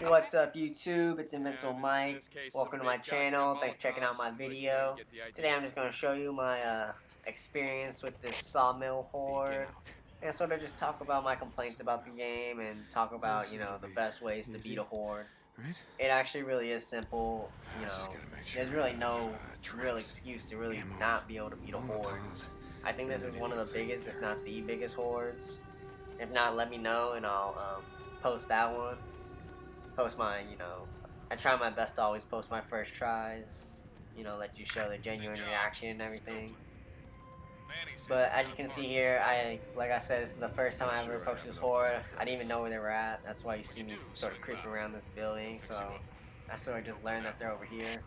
What's up YouTube? It's Invincible Mike. Welcome to my channel. Thanks for checking out my video. Today I'm just going to show you my experience with this Sawmill Horde. And sort of just talk about my complaints about the game and talk about, the best ways to beat a Horde. It actually really is simple, there's really no real excuse to really not be able to beat a Horde. I think this is one of the biggest, if not the biggest Hordes. If not, let me know and I'll post that one. Post my, I try my best to always post my first tries, let you show the genuine reaction and everything. But as you can see here, like I said, this is the first time I ever approached this Horde. I didn't even know where they were at. That's why you see me sort of creeping around this building. So I sort of just learned that they're over here.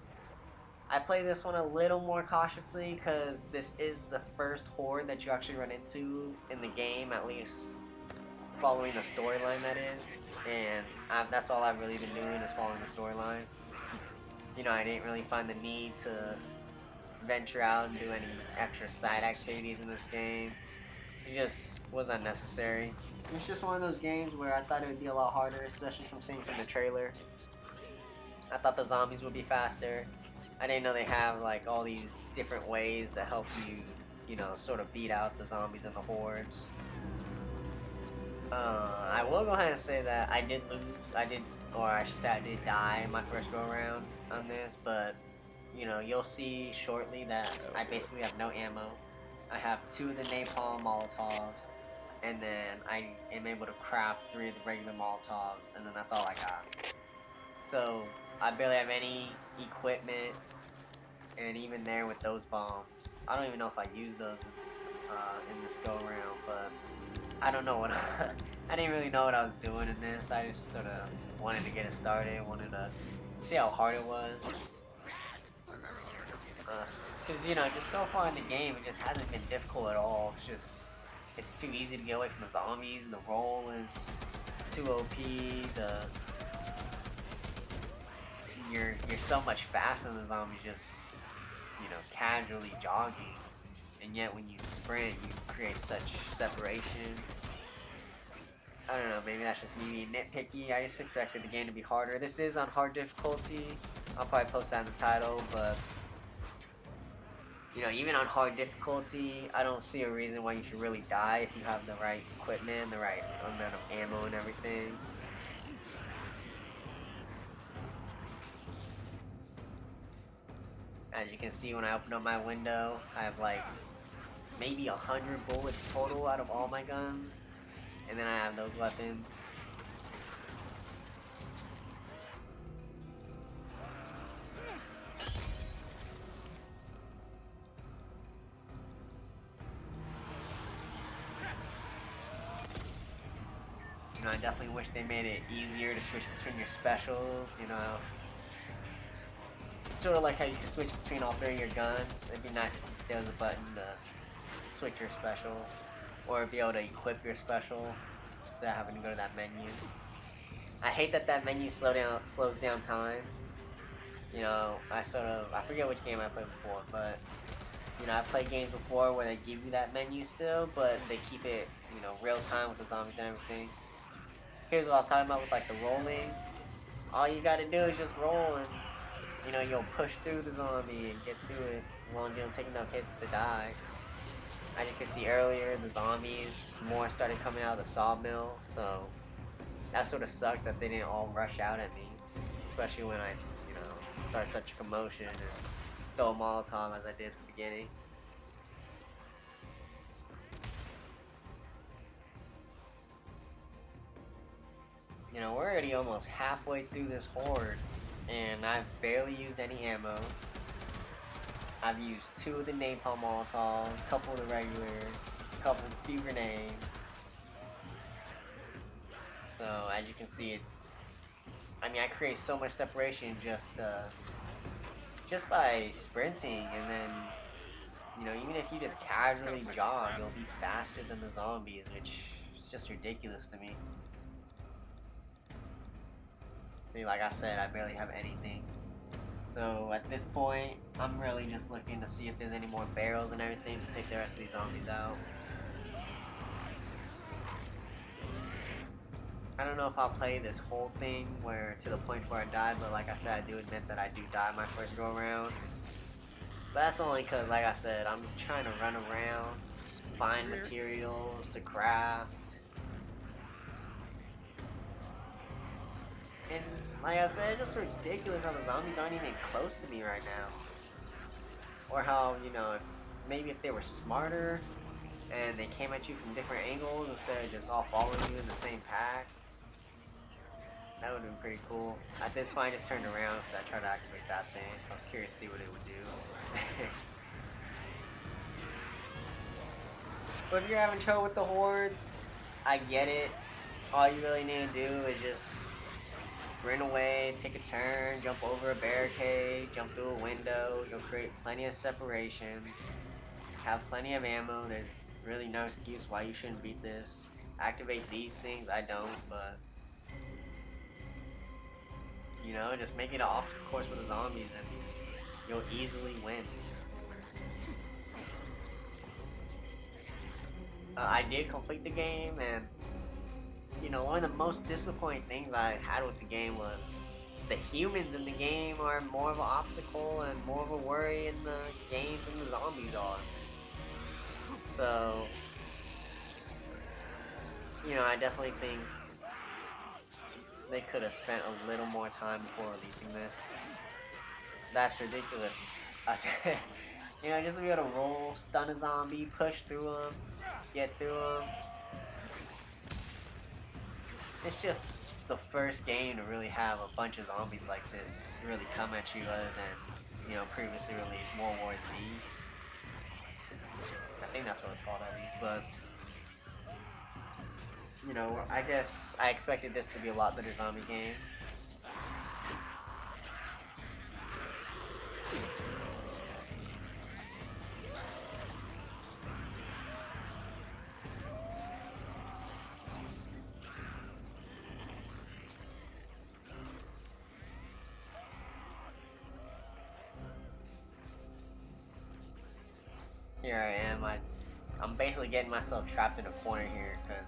I play this one a little more cautiously because this is the first Horde that you actually run into in the game, at least following the storyline that is. And that's all I've really been doing is following the storyline. I didn't really find the need to venture out and do any extra side activities in this game. It just was unnecessary. It's just one of those games where I thought it would be a lot harder, especially from seeing from the trailer. I thought the zombies would be faster. I didn't know they have like all these different ways to help you, sort of beat out the zombies and the hordes. I will go ahead and say that I did lose, I did die in my first go around on this, but you'll see shortly that I basically have no ammo. I have 2 of the napalm Molotovs, and then I am able to craft 3 of the regular Molotovs, and then that's all I got. So I barely have any equipment, and even there with those bombs, I don't even know if I used those in this go around, but I don't know what I didn't really know what I was doing in this. I just sort of wanted to get it started, wanted to see how hard it was. Because, just so far in the game, it just hasn't been difficult at all. It's too easy to get away from the zombies. The roll is too OP. You're so much faster than the zombies just, casually jogging. And yet when you sprint, you create such separation. I don't know, maybe that's just me being nitpicky. I just expected the game to be harder. This is on hard difficulty. I'll probably post that in the title, but even on hard difficulty, I don't see a reason why you should really die if you have the right equipment, the right amount of ammo and everything. As you can see, when I open up my window, I have like maybe 100 bullets total out of all my guns, and then I have those weapons. I definitely wish they made it easier to switch between your specials, Sort of like how you can switch between all 3 of your guns. It'd be nice if there was a button to switch your special, or be able to equip your special instead of having to go to that menu. I hate that menu slows down time. I forget which game I played before, but I've played games before where they give you that menu still, but they keep it, real time with the zombies and everything. Here's what I was talking about with like the rolling. All you gotta do is just roll and you'll push through the zombie and get through it as long as you don't take enough hits to die. As you can see earlier, the zombies more started coming out of the sawmill, so that sort of sucks that they didn't all rush out at me, especially when I, started such a commotion and throw a Molotov as I did at the beginning. We're already almost halfway through this horde, and I've barely used any ammo. I've used 2 of the napalm Molotovs, a couple of the regulars, a few grenades. So as you can see, I create so much separation just by sprinting, and then even if you just casually jog, you'll be faster than the zombies, which is just ridiculous to me. See, like I said, I barely have anything. So at this point, I'm really just looking to see if there's any more barrels and everything to take the rest of these zombies out. I don't know if I'll play this whole thing where to the point where I died, but like I said, I do admit that I do die my first go around. But that's only because, like I said, I'm trying to run around, find materials to craft. And like I said, it's just ridiculous how the zombies aren't even close to me right now. Or how, you know, maybe if they were smarter and they came at you from different angles instead of just all following you in the same pack. That would have been pretty cool. At this point, I just turned around because I tried to activate that thing. I was curious to see what it would do. But if you're having trouble with the hordes, I get it. All you really need to do is just sprint away, take a turn, jump over a barricade, jump through a window. You'll create plenty of separation. Have plenty of ammo. There's really no excuse why you shouldn't beat this. Activate these things. I don't, but you know, just make it an obstacle course with the zombies and you'll easily win. I did complete the game, and you know, one of the most disappointing things I had with the game was the humans in the game are more of an obstacle and more of a worry in the game than the zombies are. So, you know, I definitely think they could have spent a little more time before releasing this. That's ridiculous. You know, just to be able to roll, stun a zombie, push through them, get through them. It's just the first game to really have a bunch of zombies like this really come at you other than, you know, previously released World War Z. I think that's what it's called at least, but you know, I guess I expected this to be a lot better zombie game. Here I am. I'm basically getting myself trapped in a corner here because,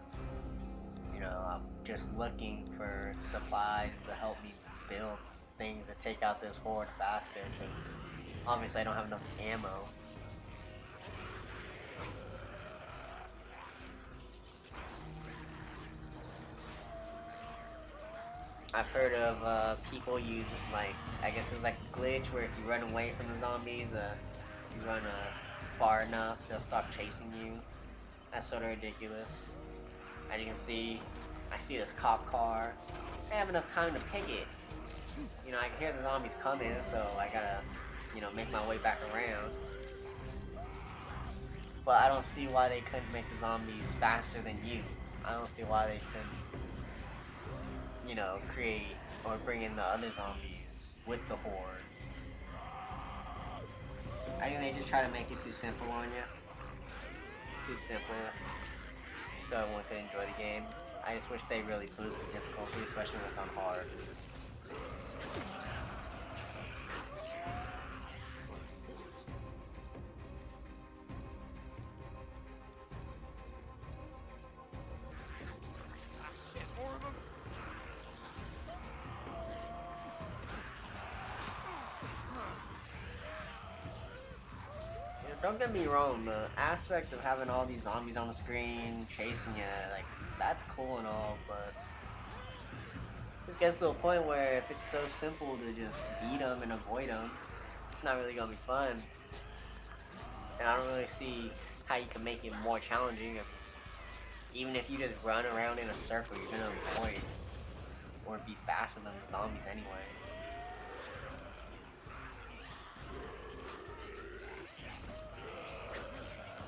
you know, I'm just looking for supplies to help me build things to take out this horde faster because obviously I don't have enough ammo. I've heard of people use, like, I guess it's like a glitch where if you run away from the zombies, you run far enough, they'll stop chasing you. That's sort of ridiculous. As you can see, I see this cop car. I have enough time to pick it. You know, I can hear the zombies coming, so I gotta, you know, make my way back around. But I don't see why they couldn't make the zombies faster than you. I don't see why they couldn't, you know, create or bring in the other zombies with the horde. I think they just try to make it too simple on you. Too simple. So everyone could enjoy the game. I just wish they really boost the difficulty, especially when it's on hard. Don't get me wrong, the aspect of having all these zombies on the screen chasing you, like, that's cool and all, but it gets to a point where if it's so simple to just beat them and avoid them, it's not really gonna be fun. And I don't really see how you can make it more challenging. Even if you just run around in a circle, you're gonna avoid or be faster than the zombies anyway.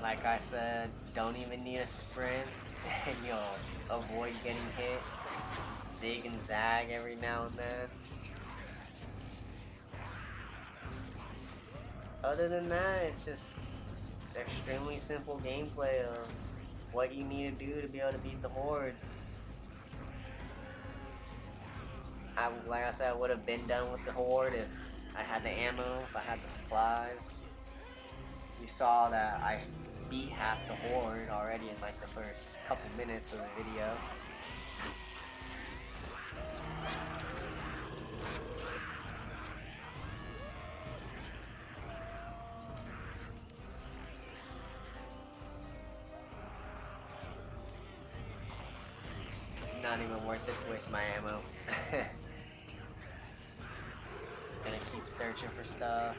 Like I said, don't even need a sprint, and you'll avoid getting hit. Zig and zag every now and then. Other than that, it's just extremely simple gameplay of what you need to do to be able to beat the hordes. Like I said, I would have been done with the horde if I had the ammo, if I had the supplies. You saw that I beat half the horde already in like the first couple minutes of the video. not even worth it to waste my ammo. Gonna keep searching for stuff.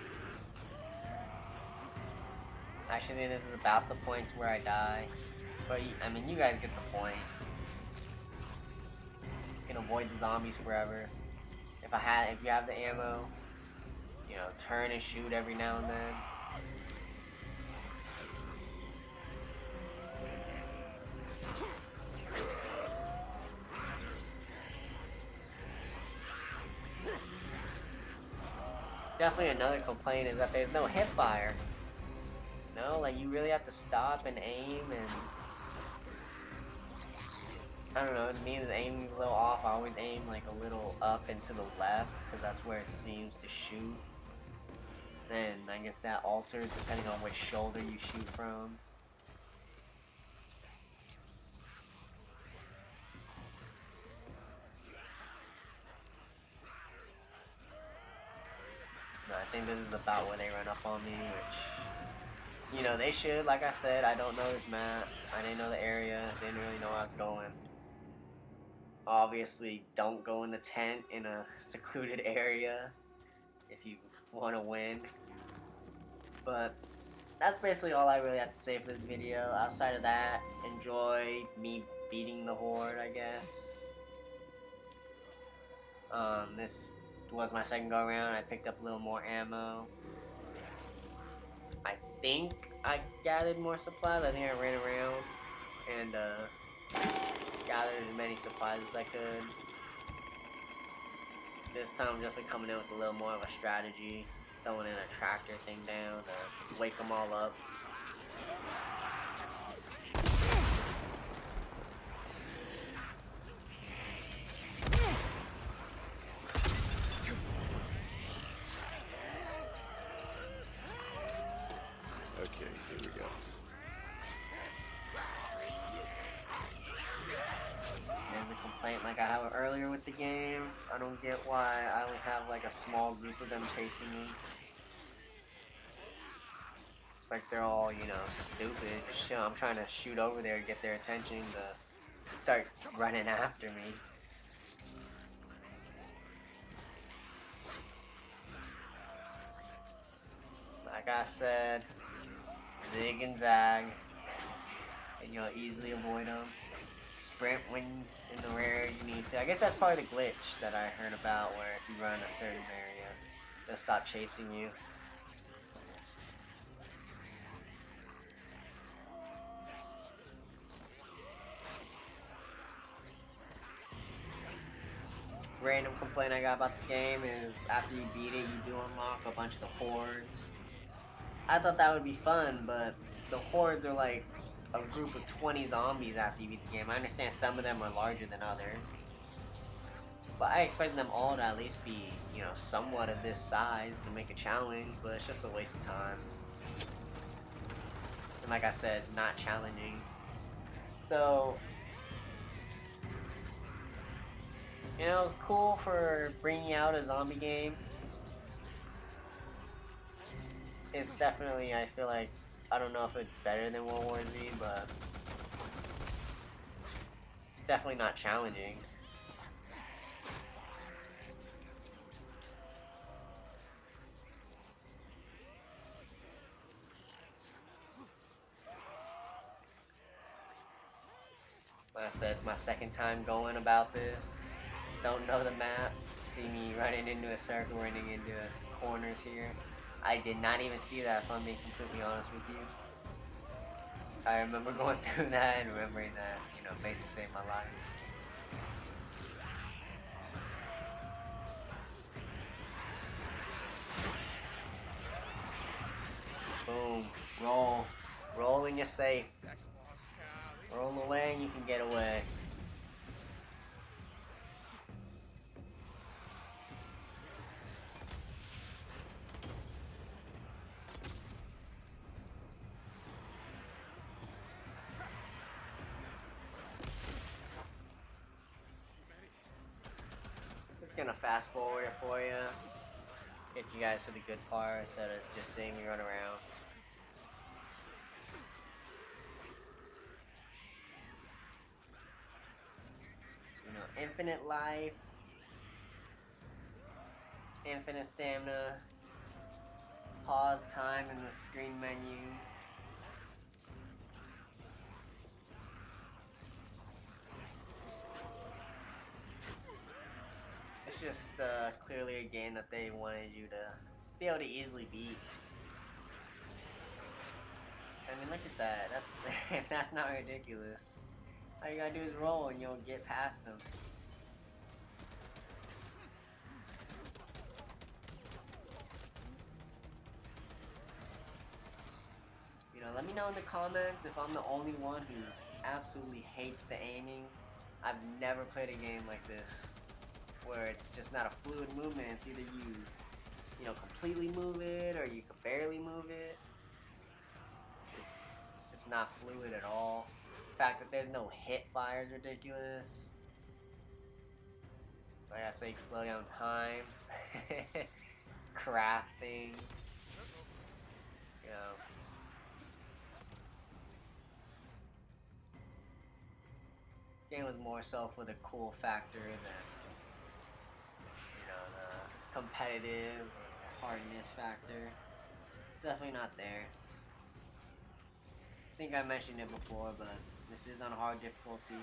Actually, this is about the points where I die. But, I mean, you guys get the point. You can avoid the zombies forever. If you have the ammo, you know, turn and shoot every now and then. Definitely another complaint is that there's no hip fire. No, like you really have to stop and aim, and I don't know, it means aiming's a little off. I always aim like a little up and to the left because that's where it seems to shoot. Then I guess that alters depending on which shoulder you shoot from. I think this is about where they run up on me, which, you know, they should. Like I said, I don't know this map. I didn't know the area. Didn't really know where I was going. Obviously, don't go in the tent in a secluded area if you want to win. But that's basically all I really have to say for this video. Outside of that, enjoy me beating the Horde, I guess. This was my second go around. I picked up a little more ammo. I think I gathered more supplies. I think I ran around and gathered as many supplies as I could. This time I'm definitely coming in with a little more of a strategy. Throwing in a tractor thing down to wake them all up. Okay, here we go. There's a complaint like I have earlier with the game. I don't get why I only have like a small group of them chasing me. It's like they're all, you know, stupid. Shit, I'm trying to shoot over there, get their attention to start running after me. Like I said, zig and zag, and you'll easily avoid them. Sprint when in the rare you need to. I guess that's part of the glitch that I heard about, where if you run a certain area, they'll stop chasing you. Random complaint I got about the game is after you beat it, you do unlock a bunch of the hordes. I thought that would be fun, but the hordes are like a group of 20 zombies after you beat the game. I understand some of them are larger than others, but I expected them all to at least be, you know, somewhat of this size to make a challenge, but it's just a waste of time. And like I said, not challenging. So, you know, cool for bringing out a zombie game. It's definitely, I feel like, I don't know if it's better than World War Z, but it's definitely not challenging. Like I said, it's my second time going about this. Don't know the map. See me running into a circle, running into corners here. I did not even see that, if I'm being completely honest with you. I remember going through that and remembering that, you know, basically saved my life. Boom. Roll. Roll and you're safe. Roll away and you can get away. Just gonna fast forward it for you. Get you guys to the good part instead of just seeing me run around. infinite life, infinite stamina, pause time in the screen menu. It's just clearly a game that they wanted you to be able to easily beat. I mean, look at that. That's that's not ridiculous. All you gotta do is roll and you'll get past them. You know, let me know in the comments if I'm the only one who absolutely hates the aiming. I've never played a game like this where it's just not a fluid movement. It's either you know, completely move it or you can barely move it. It's just not fluid at all. The fact that there's no hit fire is ridiculous. Like I say, slow down time. Crafting. You know. This game was more so for the cool factor than, you know, the competitive or hardness factor. It's definitely not there. I think I mentioned it before, but this is on hard difficulty.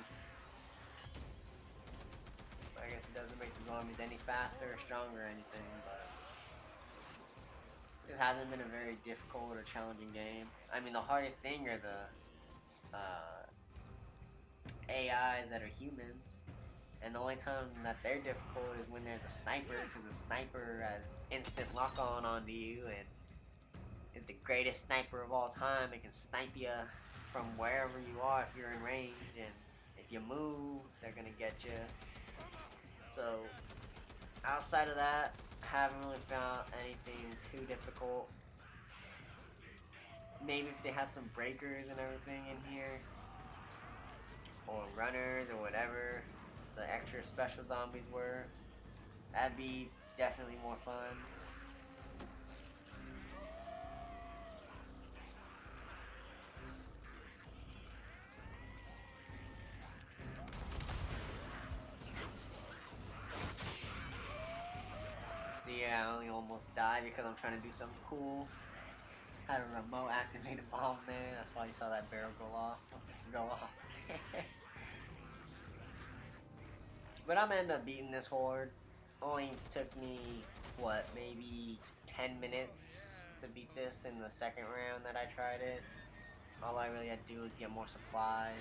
I guess it doesn't make the zombies any faster or stronger or anything, but it just hasn't been a very difficult or challenging game. I mean, the hardest thing are the AIs that are humans, and the only time that they're difficult is when there's a sniper, because the sniper has instant lock-on onto you and is the greatest sniper of all time. It can snipe you from wherever you are if you're in range, and if you move, they're gonna get you. So outside of that, I haven't really found anything too difficult. Maybe if they had some breakers and everything in here, or runners or whatever the extra special zombies were, that'd be definitely more fun. See, I only almost died because I'm trying to do something cool. Had a remote activated bomb there, that's why you saw that barrel go off. But I'm gonna end up beating this horde. Only took me, what, maybe 10 minutes to beat this in the second round that I tried it. All I really had to do was get more supplies.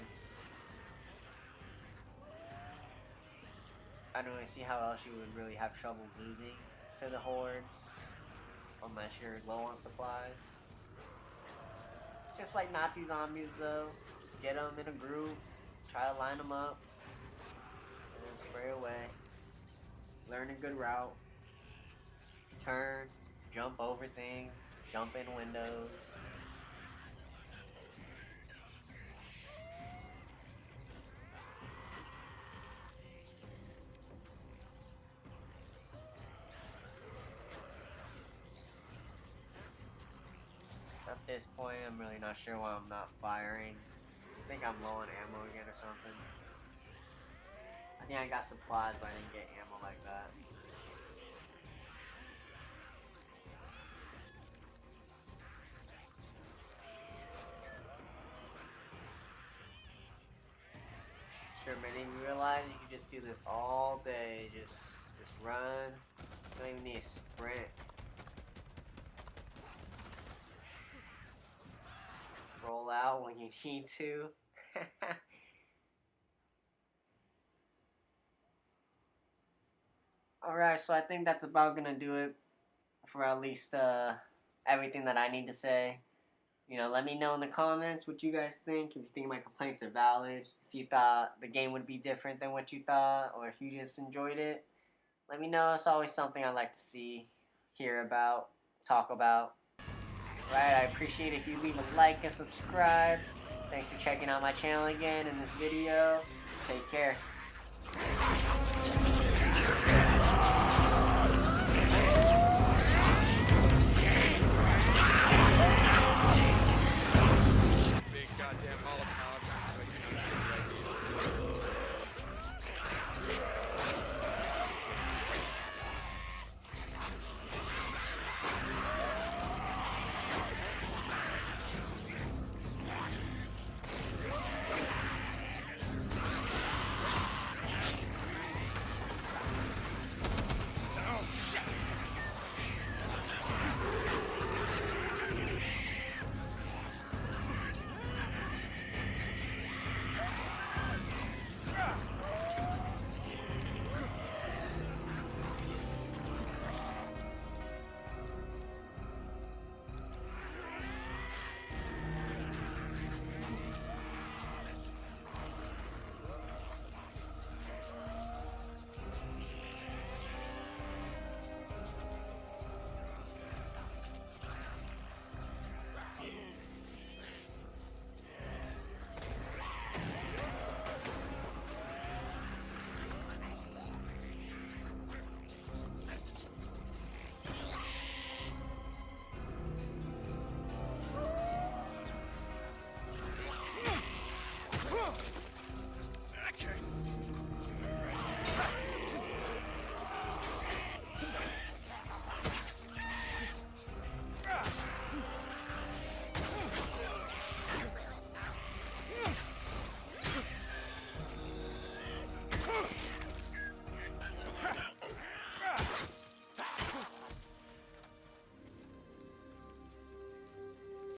I don't really see how else you would really have trouble losing to the hordes, unless you're low on supplies. Just like Nazi zombies though, just get them in a group, try to line them up, and then spray away. Learn a good route, turn, jump over things, jump in windows. At this point, I'm really not sure why I'm not firing. I think I'm low on ammo again or something. I think I got supplies, but I didn't get ammo like that. Sure, many of you realize you can just do this all day. Just run. You don't even need a sprint. Roll out when you need to. Alright, so I think that's about gonna do it for at least everything that I need to say. You know, let me know in the comments what you guys think. If you think my complaints are valid, if you thought the game would be different than what you thought, or if you just enjoyed it, let me know. It's always something I like to see, hear about, talk about. Right, I appreciate it if you leave a like and subscribe. Thanks for checking out my channel again in this video. Take care. Big goddamn Holocaust.